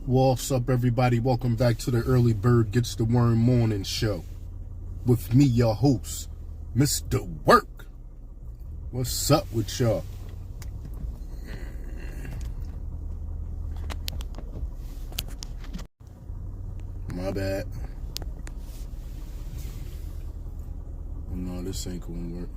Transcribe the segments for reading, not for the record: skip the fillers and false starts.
What's up, everybody? Welcome back to the Early Bird Gets the Worm Morning Show. With me, your host, Mr. Work. What's up with y'all? My bad. Oh, no, this ain't gonna work.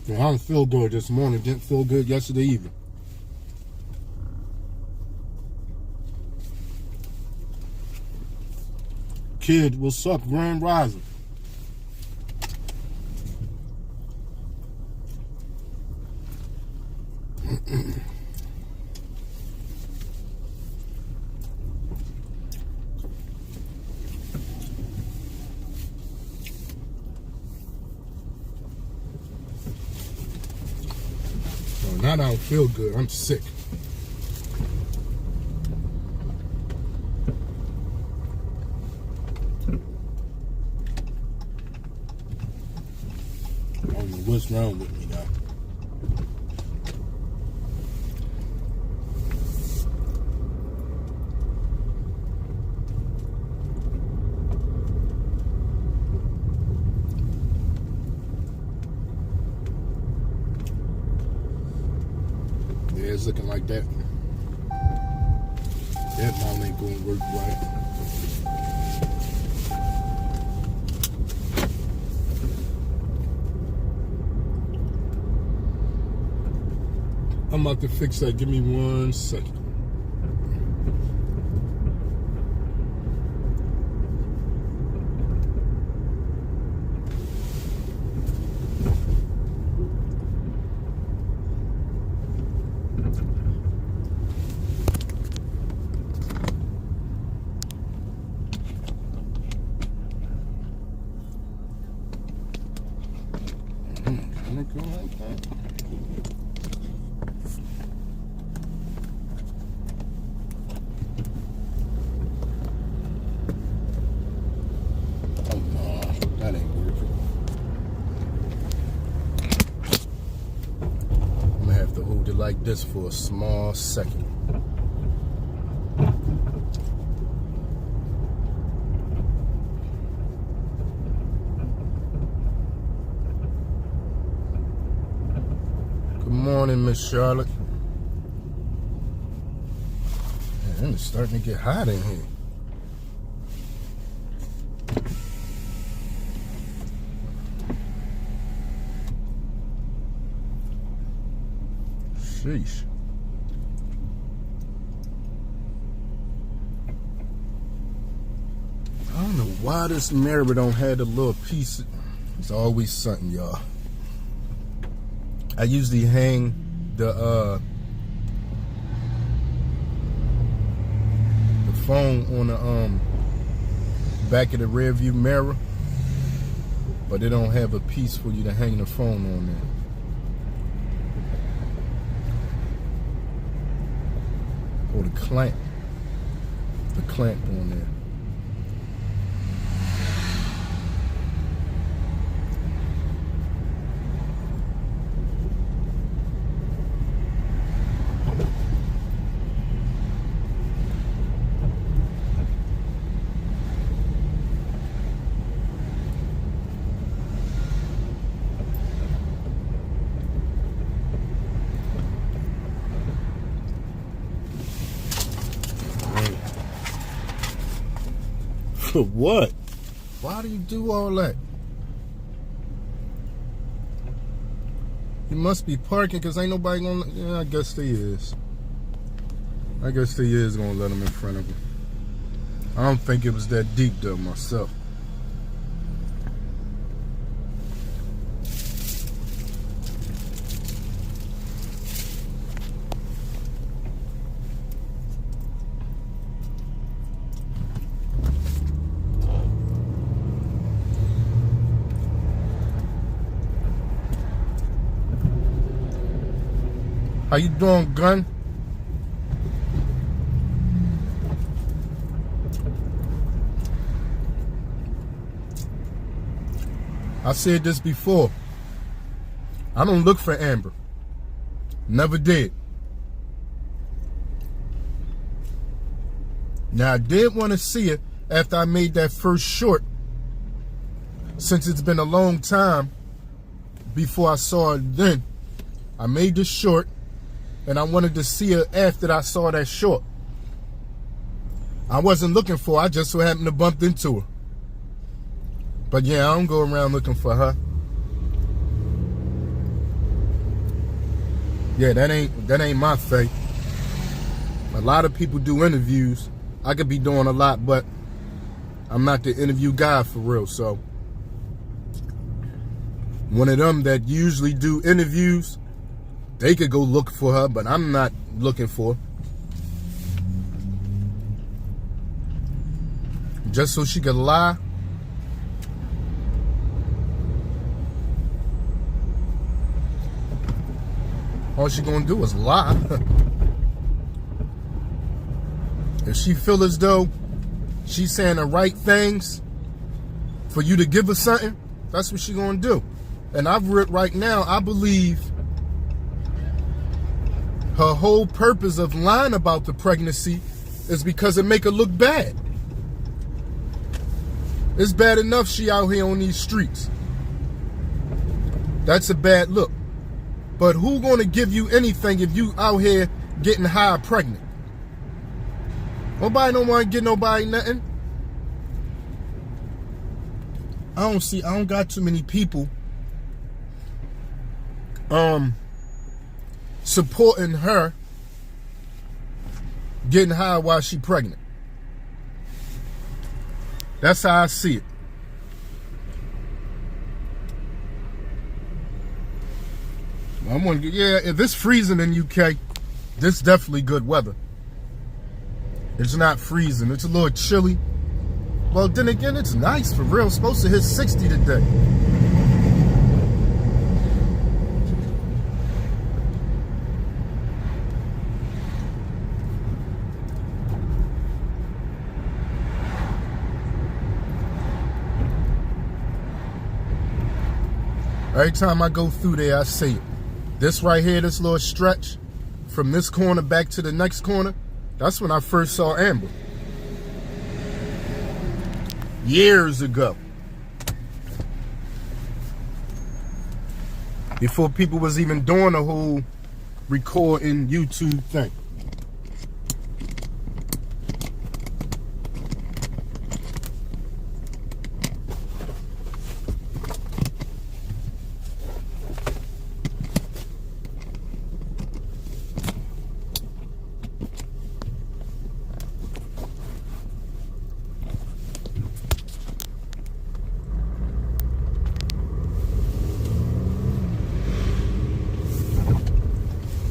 Well, I don't feel good this morning. Didn't feel good yesterday either. Kid, what's up? Grand Rising. Now I don't feel good. I'm sick. I don't know what's wrong with me now. Yeah, it's looking like that. That mount ain't gonna work right. I'm about to fix that. Give me 1 second. Can it go like that? Oh no, that ain't working. I'm gonna have to hold it like this for a small second. Good morning, Miss Charlotte. Man, it's starting to get hot in here. Sheesh. I don't know why this mirror don't have the little piece. It's always something, y'all. I usually hang the phone on the back of the rear view mirror, but they don't have a piece for you to hang the phone on there. Or the clamp on there. For what? Why do you do all that? You must be parking because ain't nobody gonna. Yeah, I guess they is. I guess they is gonna let them in front of them. I don't think it was that deep though myself. How you doing, Gun? I said this before. I don't look for Amber. Never did. Now, I did want to see it after I made that first short, since it's been a long time before I saw it then. I made this short, and I wanted to see her after I saw that short. I wasn't looking for her. I just so happened to bump into her. But yeah, I don't go around looking for her. Yeah, that ain't my thing. A lot of people do interviews. I could be doing a lot, but I'm not the interview guy for real. So one of them that usually do interviews, they could go look for her, but I'm not looking for her. Just so she could lie. All she gonna do is lie. If she feel as though she's saying the right things for you to give her something, that's what she gonna do. And I've read right now, I believe her whole purpose of lying about the pregnancy is because it make her look bad. It's bad enough she out here on these streets. That's a bad look. But who gonna give you anything if you out here getting high pregnant? Nobody don't want to get nobody nothing. I don't got too many people supporting her getting high while she pregnant. That's how I see it. If it's freezing in UK, this is definitely good weather. It's not freezing. It's a little chilly. Well, then again, it's nice for real. It's supposed to hit 60 today. Every time I go through there, I see it. This right here, this little stretch from this corner back to the next corner, that's when I first saw Amber. Years ago. Before people was even doing the whole recording YouTube thing.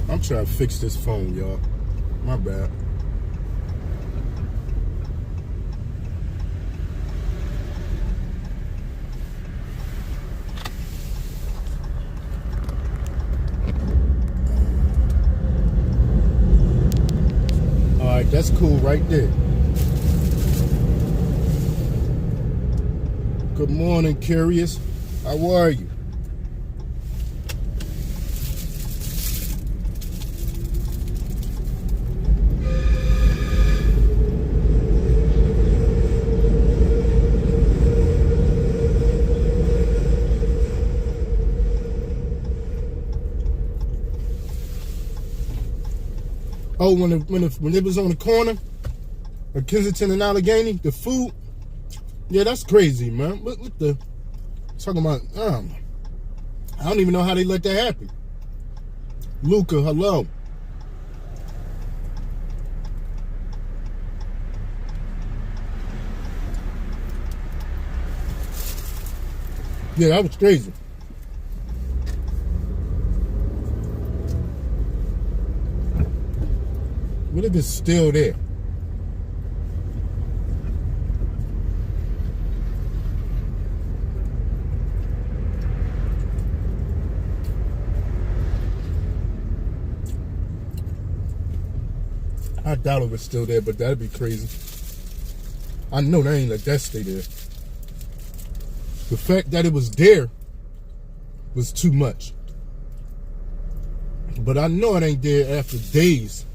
I'm trying to fix this phone, y'all. My bad. All right, that's cool right there. Good morning, Curious. How are you? Oh, when it was on the corner of Kensington and Allegheny, the food, yeah, that's crazy, man. What the talking about? I don't even know how they let that happen. Luca, hello. Yeah, that was crazy. What if it's still there? I doubt it was still there, but that'd be crazy. I know they ain't let that stay there. The fact that it was there was too much. But I know it ain't there after days.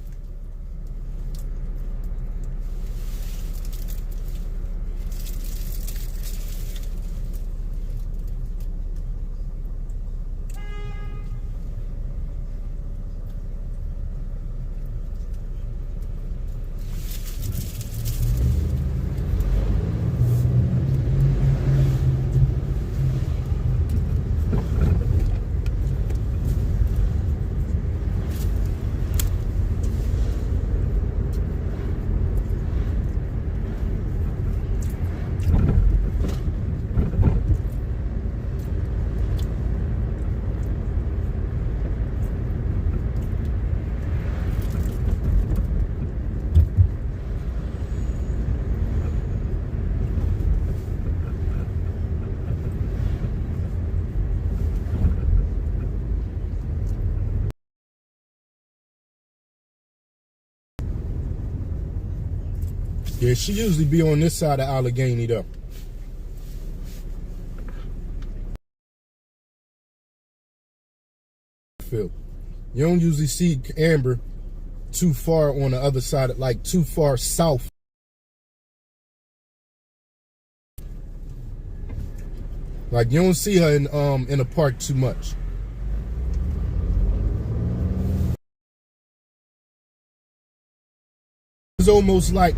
Yeah, she usually be on this side of Allegheny though. You don't usually see Amber too far on the other side, like too far south. Like you don't see her in a park too much. It's almost like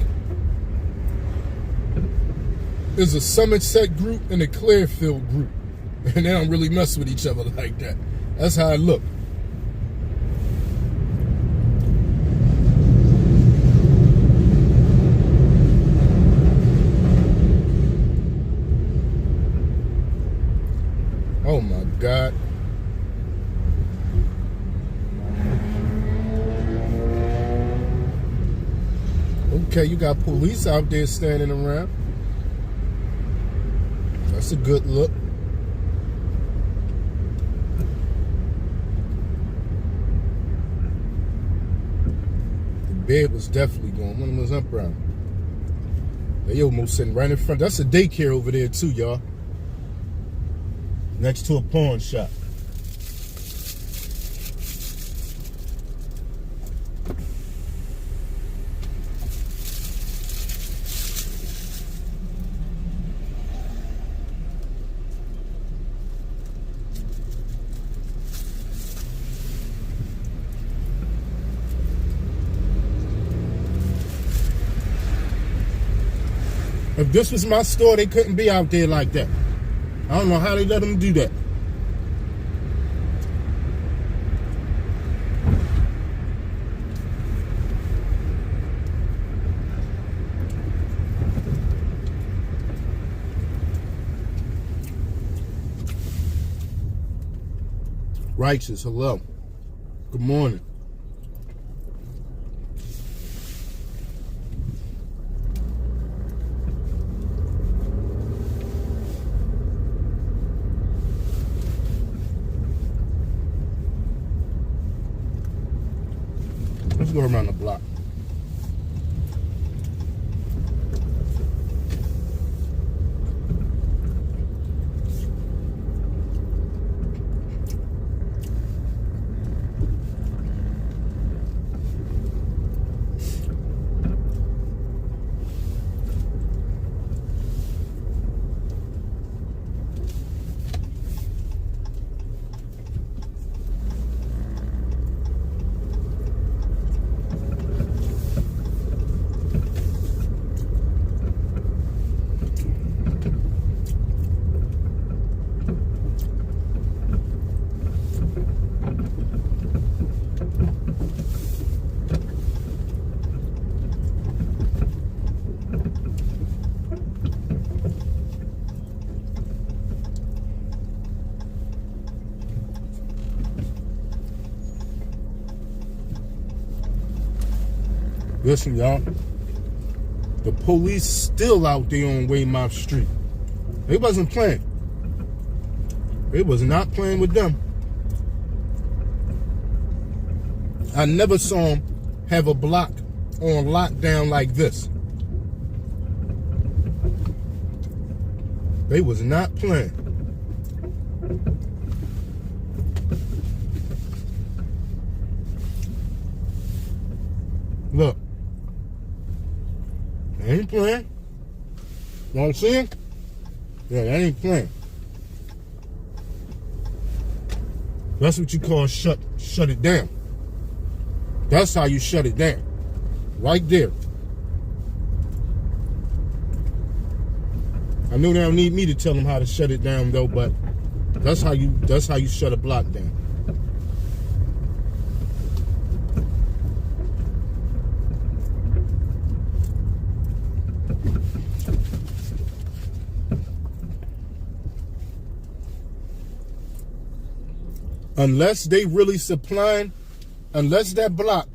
there's a Somerset group and a Clearfield group, and they don't really mess with each other like that. That's how it look. Oh my God. Okay, you got police out there standing around. That's a good look. The bed was definitely going. One was up around. They almost sitting right in front. That's a daycare over there too, y'all. Next to a pawn shop. If this was my store, they couldn't be out there like that. I don't know how they let them do that. Righteous, hello. Good morning. Let's go around the block. Listen, y'all. The police still out there on Weymouth Street. They wasn't playing. They was not playing with them. I never saw them have a block on lockdown like this. They was not playing. Look. They ain't playing. You know what I'm saying? Yeah, they ain't playing. That's what you call shut it down. That's how you shut it down. Right there. I know they don't need me to tell them how to shut it down though, but that's how you shut a block down. Unless they really supplying, unless that block.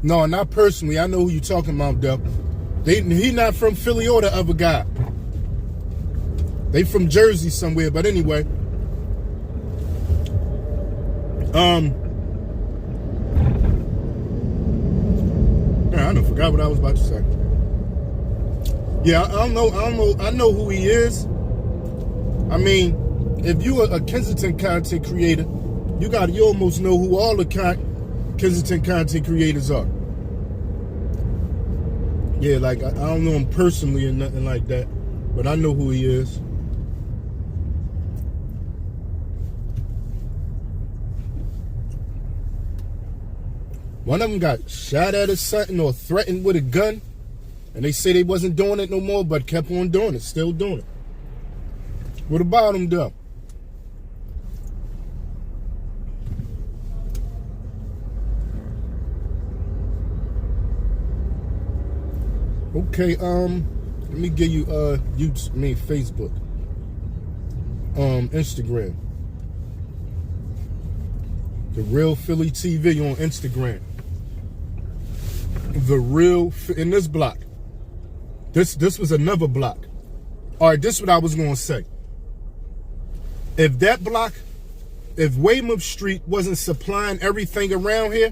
No, not personally. I know who you talking about, though. He not from Philly or the other guy. They from Jersey somewhere, but anyway. I done forgot what I was about to say. Yeah, I know who he is. I mean, if you are a Kensington content creator, you almost know who all the Kensington content creators are. Yeah, like I don't know him personally or nothing like that, but I know who he is. One of them got shot at or something or threatened with a gun, and they say they wasn't doing it no more, but kept on doing it, still doing it. What about him though? Okay, let me give you Facebook, Instagram, The Real Philly TV on Instagram. In this block. This was another block. All right, this is what I was gonna say. If that block, if Weymouth Street wasn't supplying everything around here,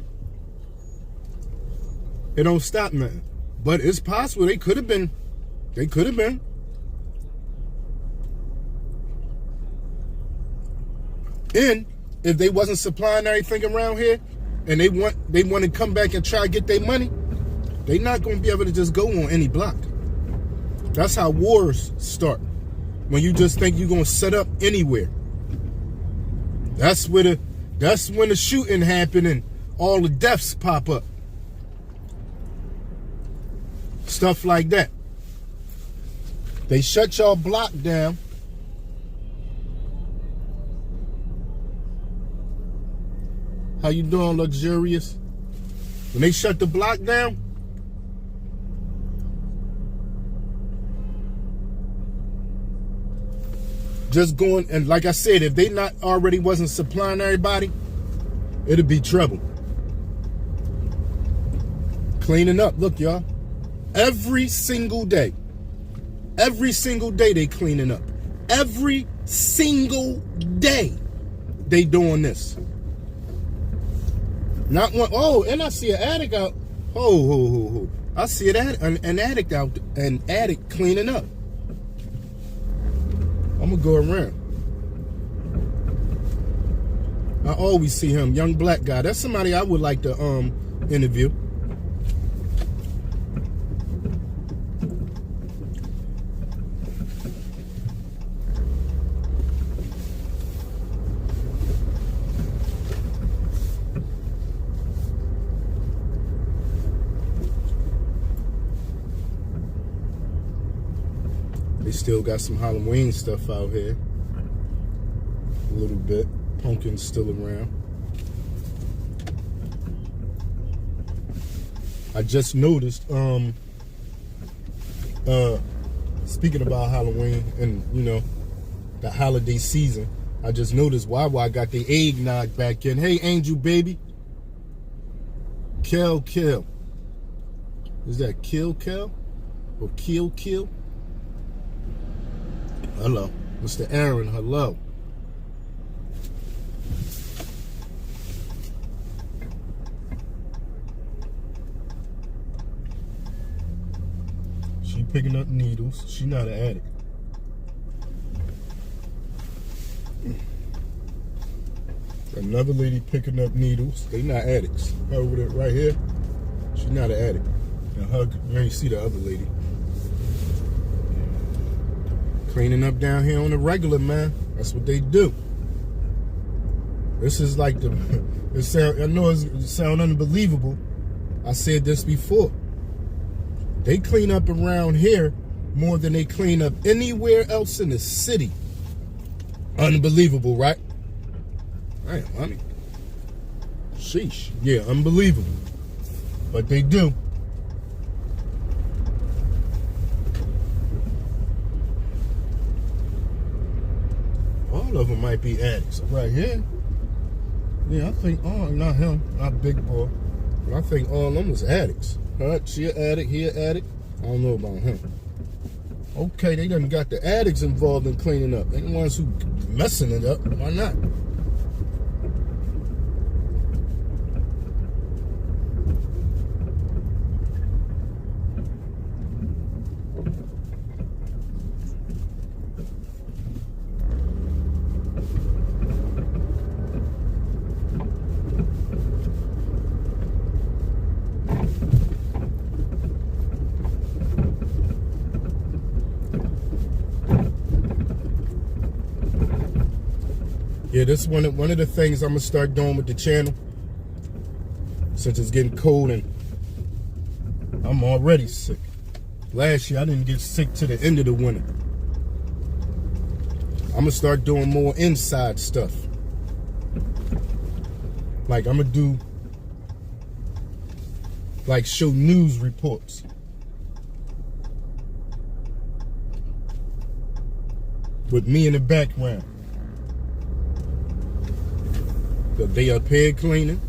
it don't stop nothing. But it's possible they could have been. And if they wasn't supplying everything around here, and they want to come back and try to get their money, they not gonna be able to just go on any block. That's how wars start. When you just think you're gonna set up anywhere. That's when the shooting happened and all the deaths pop up. Stuff like that. They shut y'all block down. How you doing, luxurious? When they shut the block down, just going, and like I said, if they not already wasn't supplying everybody, it'd be trouble. Cleaning up. Look, y'all. Every single day they cleaning up. Every single day they doing this. Not one. Oh, and I see an addict out. Oh. I see an addict out, an addict cleaning up. I'm gonna go around. I always see him, young black guy. That's somebody I would like to interview. They still got some Halloween stuff out here. A little bit. Pumpkin's still around. I just noticed, speaking about Halloween and, you know, the holiday season, I just noticed Wawa got the eggnog back in. Hey, Angel baby. Kill. Is that kill? Or kill? Hello. Mr. Aaron, hello. She picking up needles. She not an addict. Another lady picking up needles. They not addicts. Her over there, right here, she's not an addict. Now her, you ain't see the other lady. Cleaning up down here on the regular, man. That's what they do. This is like the, I know it sound unbelievable. I said this before. They clean up around here more than they clean up anywhere else in the city. Unbelievable, right? Damn, honey. Sheesh. Yeah, unbelievable. But they do. All of them might be addicts. Right here. Yeah, I think, not him, not Big Boy. But I think all of them was addicts. She an addict, he an addict. I don't know about him. Okay, they done got the addicts involved in cleaning up. They the ones who messing it up. Why not? Yeah, this is one of the things I'm gonna start doing with the channel. Since it's getting cold and I'm already sick. Last year I didn't get sick to the end of the winter. I'm gonna start doing more inside stuff. Like I'm gonna do, like show news reports. With me in the background. They up here cleaning.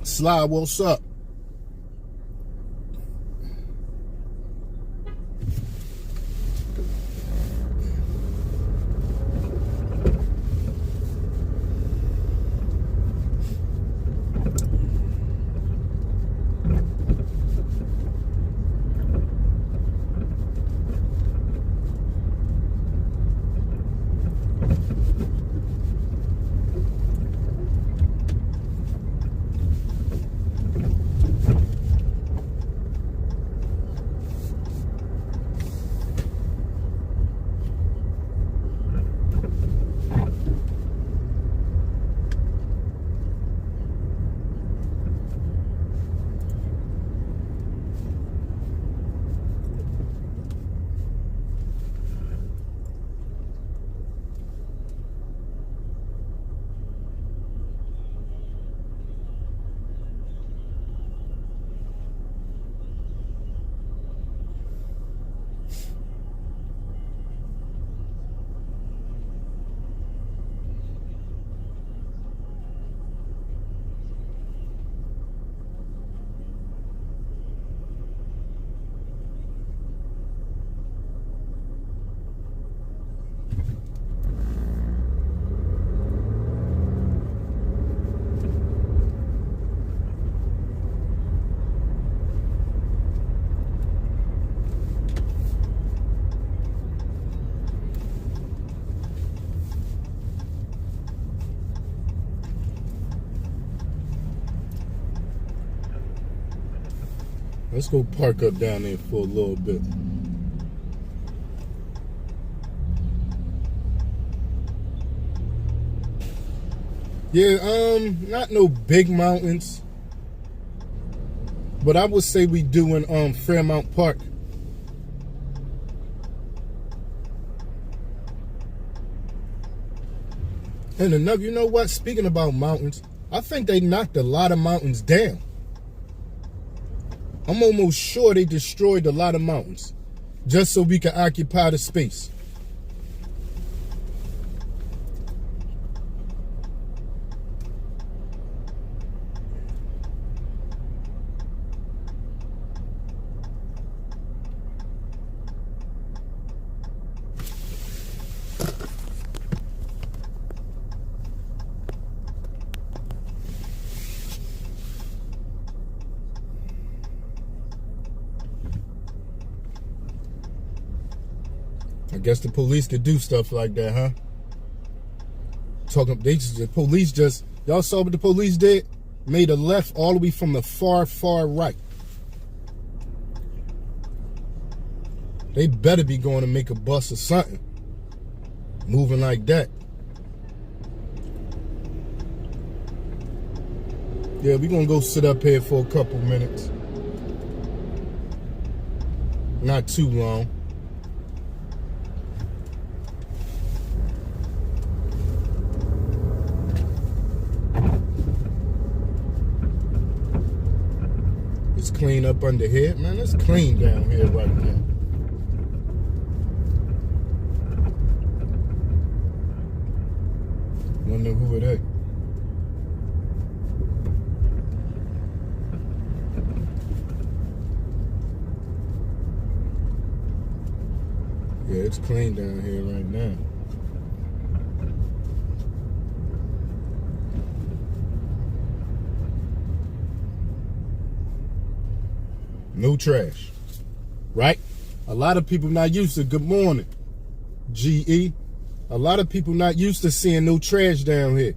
Sly, what's up? Let's go park up down there for a little bit. Yeah, not no big mountains. But I would say we do in Fairmount Park. And another, you know what? Speaking about mountains, I think they knocked a lot of mountains down. I'm almost sure they destroyed a lot of mountains just so we can occupy the space. I guess the police could do stuff like that, huh? The police just, y'all saw what the police did? Made a left all the way from the far, far right. They better be going to make a bus or something. Moving like that. Yeah, we're going to go sit up here for a couple minutes. Not too long. It's clean up under here. Man, it's clean down here right now. Wonder who it is. Yeah, it's clean down here right now. No trash, right? A lot of people not used to, good morning, GE. A lot of people not used to seeing no trash down here.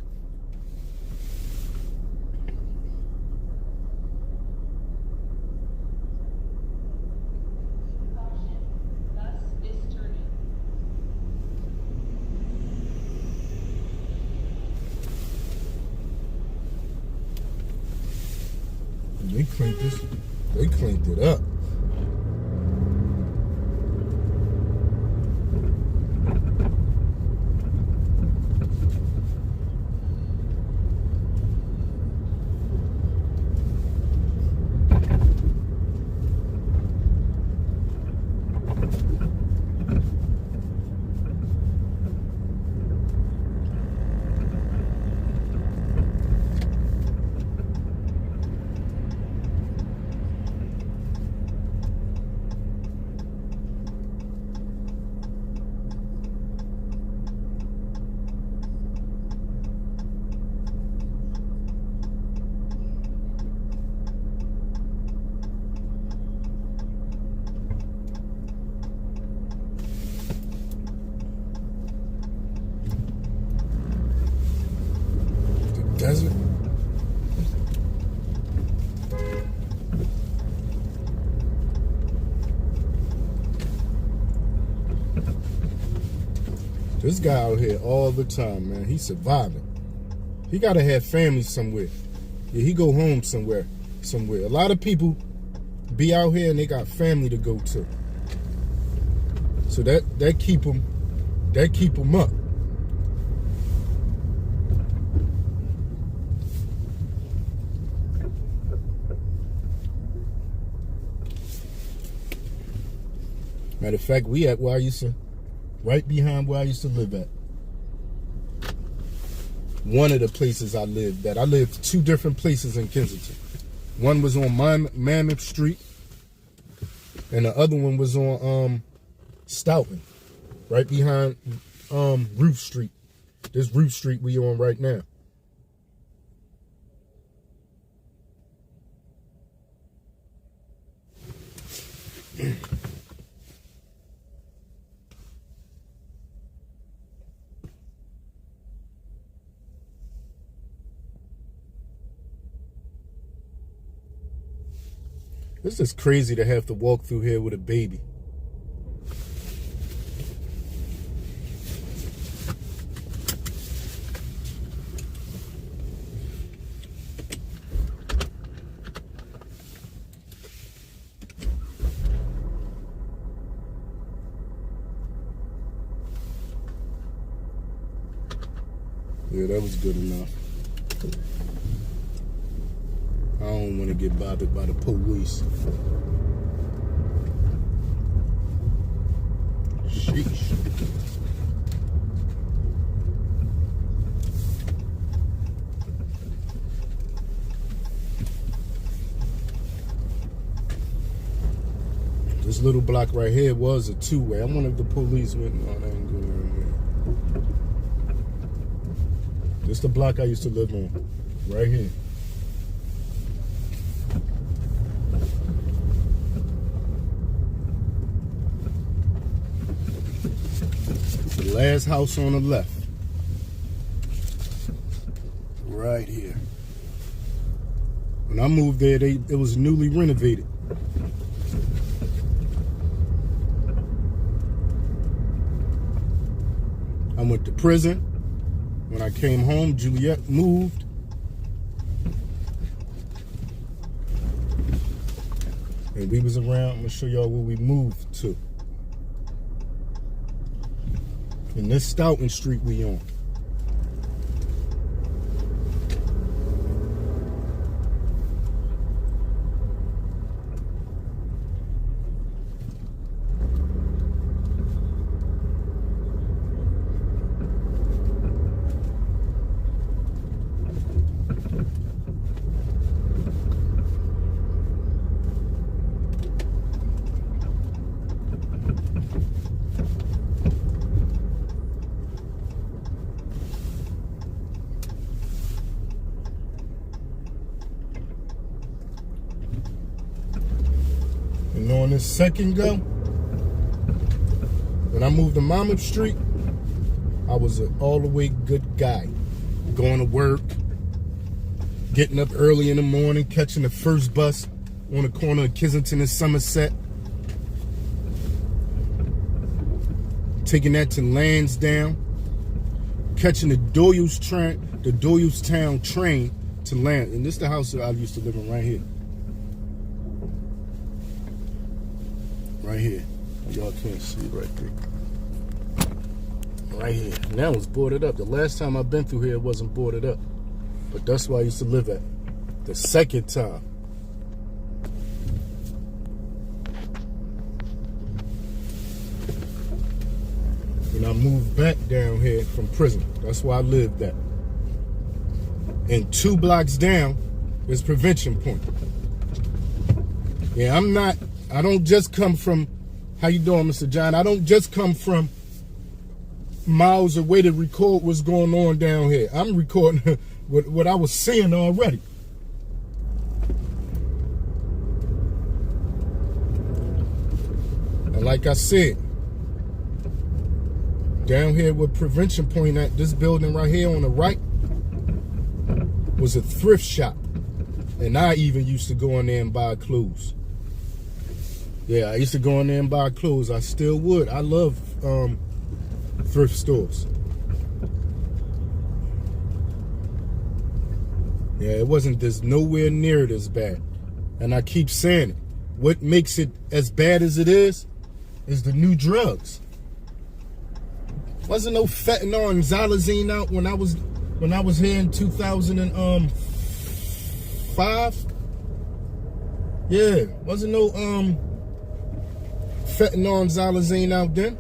They cleaned it up. Desert. This guy out here all the time, man. He's surviving. He gotta have family somewhere. Yeah, he go home somewhere. A lot of people be out here and they got family to go to. So that keep them up. Matter of fact, we at where I used to, right behind where I used to live at. One of the places I lived at. I lived 2 different places in Kensington. One was on Mammoth Street, and the other one was on Stoughton, right behind Roof Street. This Roof Street we on right now. This is crazy to have to walk through here with a baby. Yeah, that was good enough. I don't want to get bothered by the police. Sheesh. This little block right here was a two-way. I wonder if the police went, no, that ain't good. This the block I used to live on, right here. The last house on the left. Right here. When I moved there, it was newly renovated. I went to prison. When I came home, Juliet moved. And we was around. I'm gonna show y'all where we moved to. In this Stoughton Street we on. And on this second go, when I moved to Monmouth Street, I was an all the way good guy. Going to work, getting up early in the morning, catching the first bus on the corner of Kensington and Somerset, taking that to Lansdowne, catching the Doylestown train to Land. And this is the house that I used to live in right here. Right here. Y'all can't see right there. Right here. Now it's boarded up. The last time I've been through here, it wasn't boarded up. But that's where I used to live at. The second time. When I moved back down here from prison, that's where I lived at. And 2 blocks down is Prevention Point. Yeah, I don't just come from, how you doing, Mr. John? I don't just come from miles away to record what's going on down here. I'm recording what I was seeing already. And like I said, down here with Prevention Point at this building right here on the right was a thrift shop. And I even used to go in there and buy clothes. Yeah, I used to go in there and buy clothes. I still would. I love thrift stores. Yeah, it wasn't this nowhere near this bad. And I keep saying it. What makes it as bad as it is the new drugs. Wasn't no fentanyl and xylazine out when I was here in 2005. Yeah, wasn't no fentanyl and xylazine out then.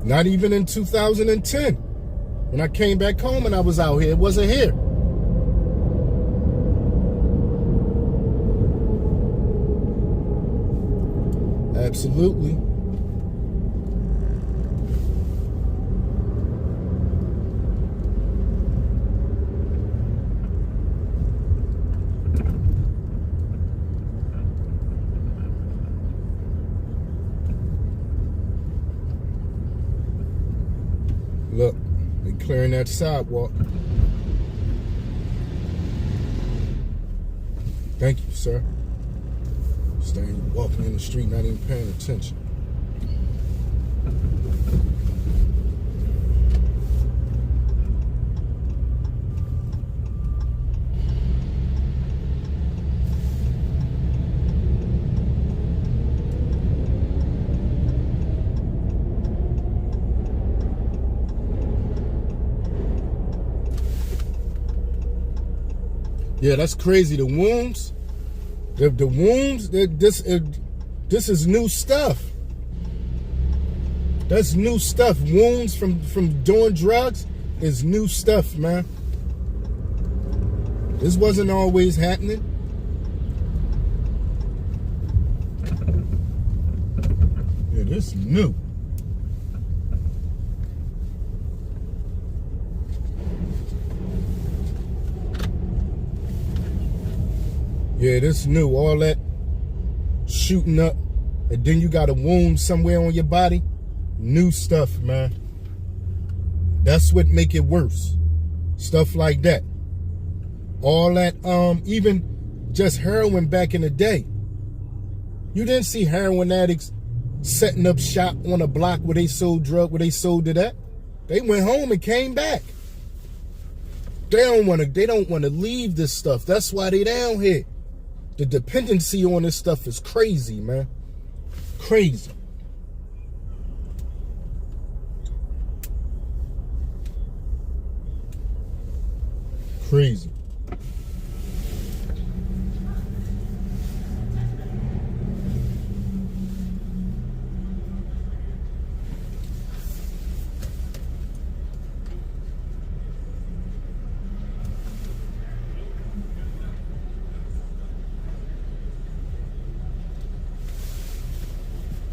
Not even in 2010. When I came back home and I was out here, it wasn't here. Absolutely. Look, they're clearing that sidewalk. Thank you, sir. Staying walking in the street, not even paying attention. Yeah, that's crazy. The wounds, the wounds. This is new stuff. That's new stuff. Wounds from doing drugs is new stuff, man. This wasn't always happening. Yeah, this is new. Yeah, this is new. All that shooting up, and then you got a wound somewhere on your body. New stuff, man. That's what make it worse. Stuff like that. All that, even just heroin back in the day. You didn't see heroin addicts setting up shop on a block where they sold drug, where they sold to that. They went home and came back. They don't want to leave this stuff. That's why they down here. The dependency on this stuff is crazy, man. Crazy. Crazy.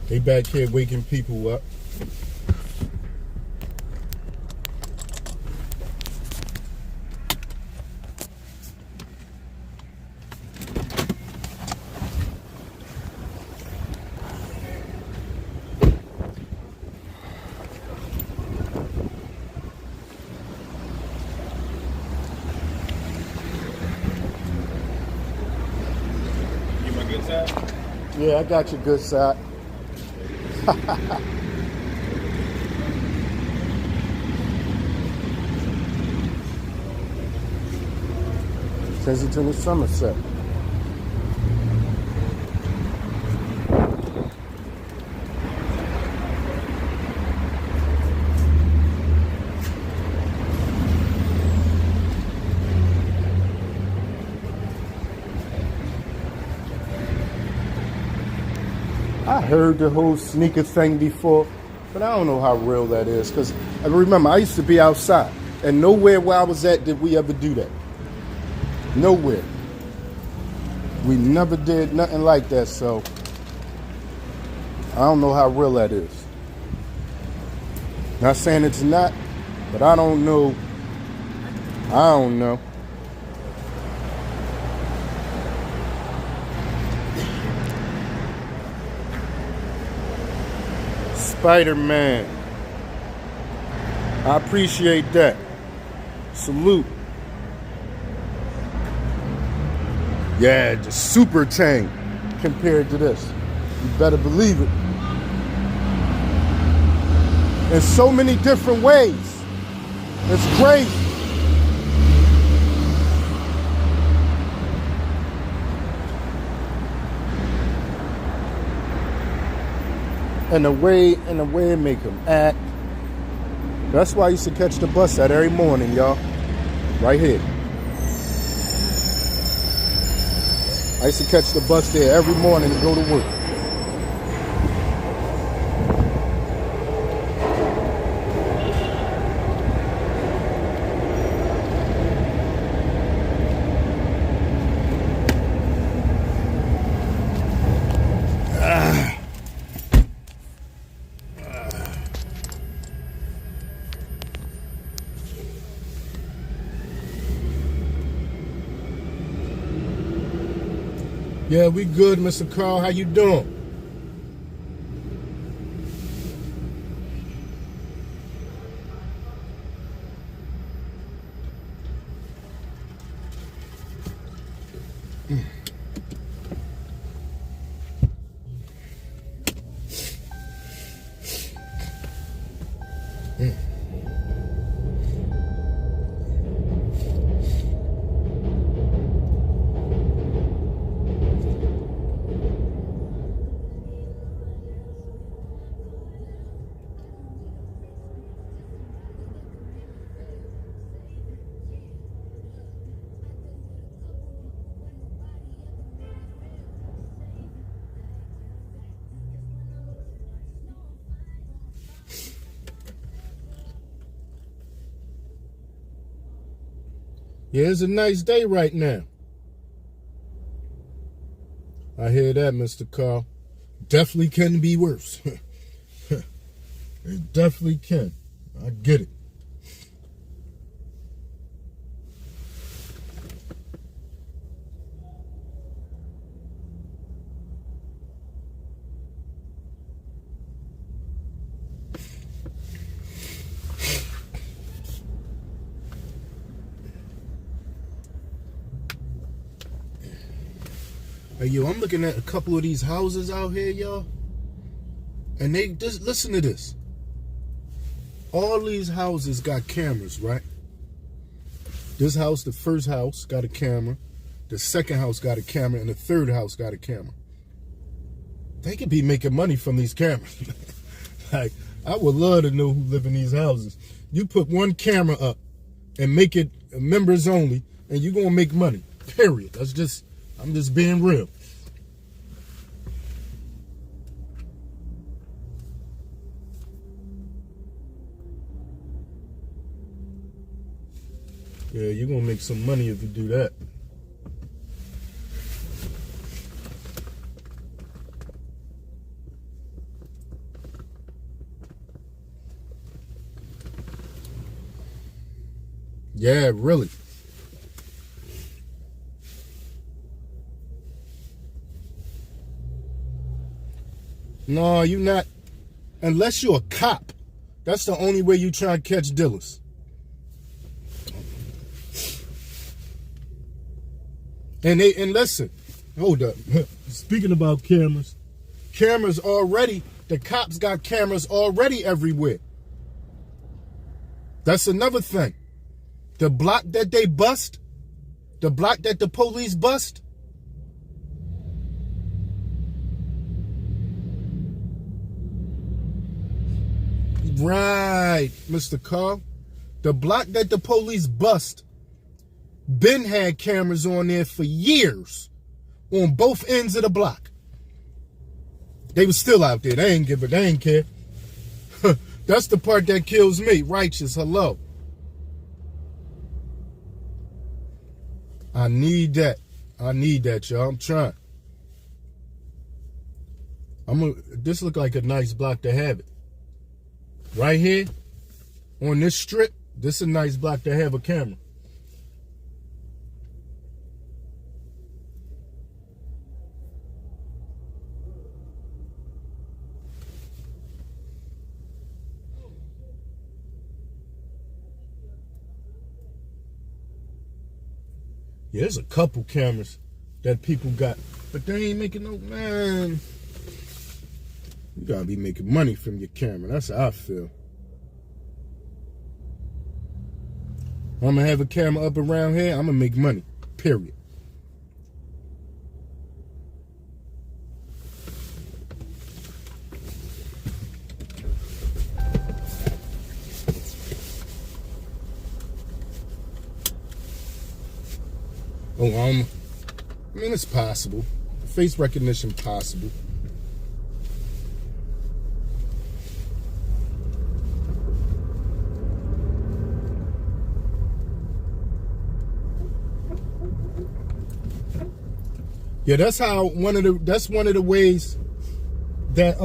They back here waking people up. You my good side? Yeah, I got your good side. Kensington and Somerset. I heard the whole sneaker thing before, but I don't know how real that is. Because I remember I used to be outside, and nowhere where I was at did we ever do that. Nowhere. We never did nothing like that, so I don't know how real that is. Not saying it's not, but I don't know. I don't know. Spider-Man. I appreciate that. Salute. Yeah, the super tang compared to this. You better believe it. In so many different ways. It's crazy. And the way it make them act. That's why I used to catch the bus that every morning, y'all. Right here. I used to catch the bus there every morning to go to work. Yeah, we good, Mr. Carl. How you doing? Yeah, it's a nice day right now. I hear that, Mr. Carl. Definitely can be worse. It definitely can. I get it. Hey, yo, I'm looking at a couple of these houses out here, y'all. And they just listen to this. All these houses got cameras, right? This house, the first house, got a camera. The second house got a camera. And the third house got a camera. They could be making money from these cameras. Like, I would love to know who live in these houses. You put one camera up and make it members only, and you're going to make money. Period. I'm just being real. Yeah, you're going to make some money if you do that. Yeah, really. No, you not. Unless you're a cop. That's the only way you try to catch dealers. And listen, hold up. Speaking about cameras already, the cops got cameras already everywhere. That's another thing. The block that they bust, the block that the police bust, right, Mr. Carl. The block that the police bust been had cameras on there for years on both ends of the block. They was still out there. They ain't care. That's the part that kills me. Righteous, hello. I need that, y'all. I'm trying. This look like a nice block to have it. Right here, on this strip, this is a nice block to have a camera. Yeah, there's a couple cameras that people got, but they ain't making no, man. You gotta be making money from your camera. That's how I feel. I'm gonna have a camera up around here, I'm gonna make money. Period. Oh, I mean, it's possible. Face recognition possible. Yeah, that's how one of the ways that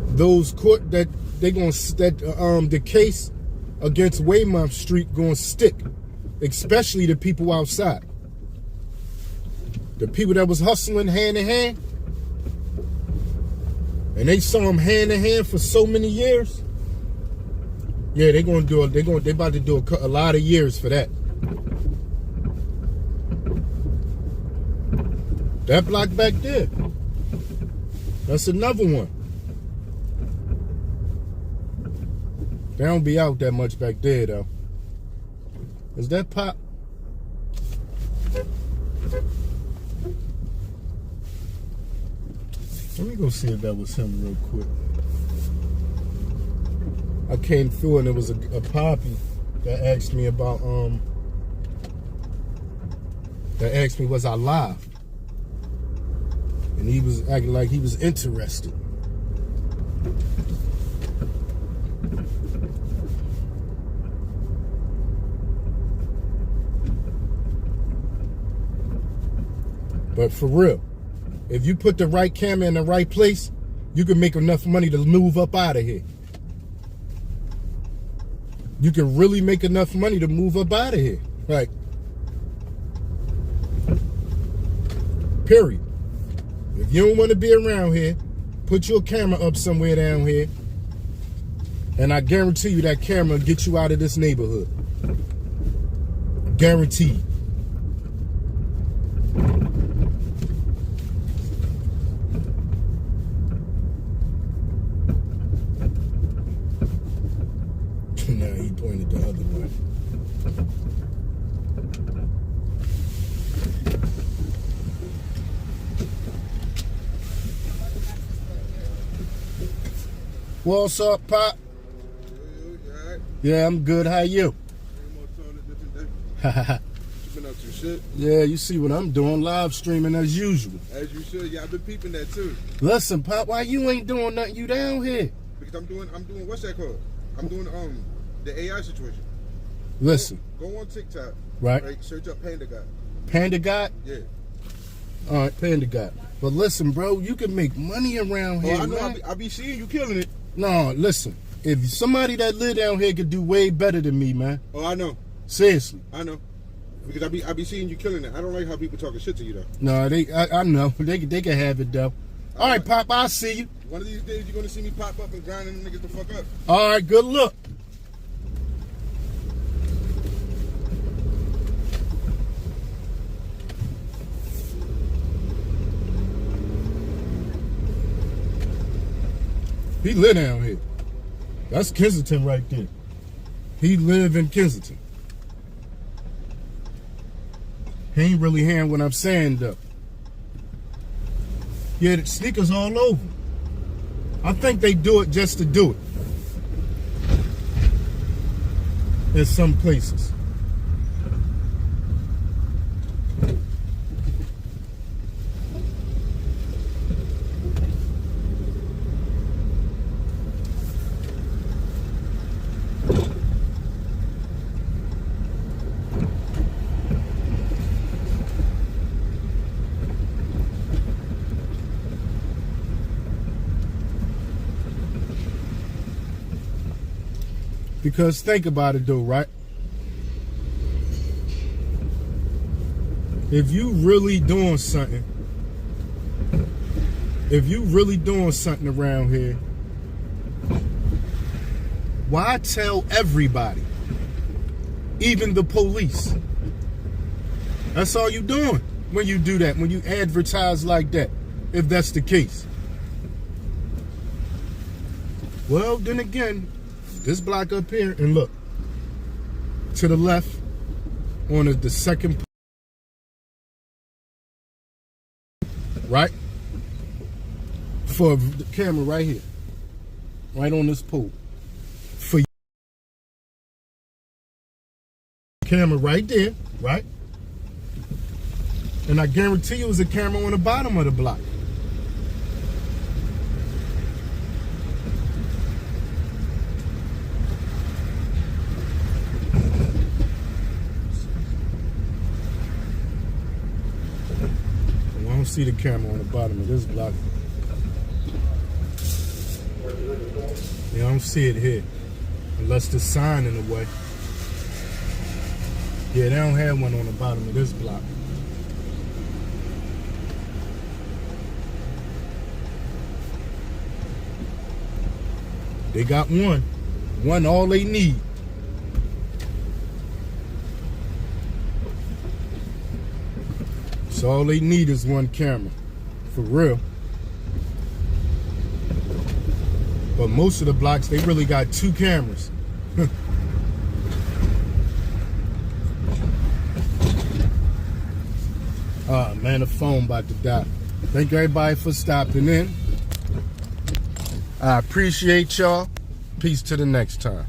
those court that they gonna the case against Weymouth Street gonna stick, especially the people outside. The people that was hustling hand in hand, and they saw them hand in hand for so many years. Yeah, they about to do a lot of years for that. That block back there, that's another one. They don't be out that much back there, though. Is that Pop? Let me go see if that was him real quick. I came through and there was a Poppy that asked me about, that asked me was I live? And he was acting like he was interested. But for real, if you put the right camera in the right place, you can make enough money to move up out of here. You can really make enough money to move up out of here. Like, period. If you don't want to be around here, put your camera up somewhere down here, and I guarantee you that camera will get you out of this neighborhood. Guaranteed. Now he pointed the other way. What's up, Pop? Yeah, I'm good. How you? Been up to shit. Yeah, you see what I'm doing, live streaming as usual. As you should. Yeah, I've been peeping that too. Listen, Pop, why you ain't doing nothing? You down here? Because I'm doing what's that called? I'm doing the AI situation. Listen. Go on TikTok. Right. Search up Panda God. Panda God? Yeah. All right, Panda God. But listen, bro, you can make money around here. I know. Man. I be seeing you killing it. No, listen. If somebody that live down here could do way better than me, man. Oh, I know. Seriously. I know. Because I be seeing you killing it. I don't like how people talking shit to you though. No, I know. They can have it though. All right, Pop, I'll see you. One of these days you're gonna see me pop up and grinding them niggas the fuck up. All right, good luck. He live down here. That's Kensington right there. He live in Kensington. He ain't really hearing what I'm saying though. Yeah, the sneakers all over. I think they do it just to do it. In some places. Because think about it though, right? If you really doing something around here, why tell everybody? Even the police. That's all you doing when you do that, when you advertise like that, if that's the case. Well, then again, this block up here, and look, to the left, on the second, right? For the camera right here, right on this pole. For camera right there, right? And I guarantee you, there's a camera on the bottom of the block. I don't see the camera on the bottom of this block. Yeah, I don't see it here. Unless the sign in the way. Yeah, they don't have one on the bottom of this block. They got one. One all they need. So all they need is one camera. For real. But most of the blocks, they really got two cameras. Ah, man, the phone about to die. Thank everybody for stopping in. I appreciate y'all. Peace to the next time.